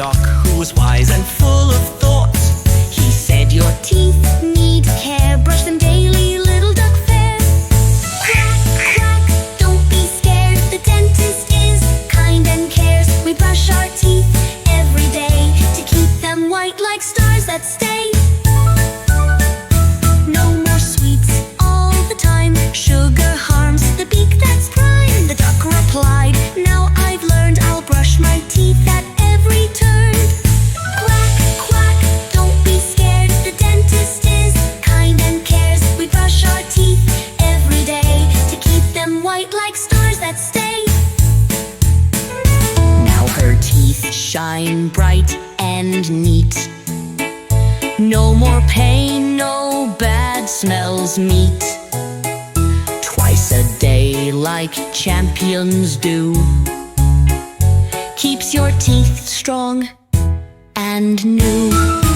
doc who was wise and full of thought. He said, your teeth need care, brush them daily, little duck fair. Quack, quack, don't be scared, the dentist is kind and cares. We brush our teeth every day to keep them white like stars that stay. No more sweets all the time, sugar harms the beak, that's prime. The duck replied, now I've learned, I'll brush my teeth at every turn. Quack, quack, don't be scared, the dentist is kind and cares. We brush our teeth every day to keep them white like stars that stay. Now her teeth shine bright and neat. No more pain, no bad smells meet. Twice a day like champions do keeps your teeth strong and new.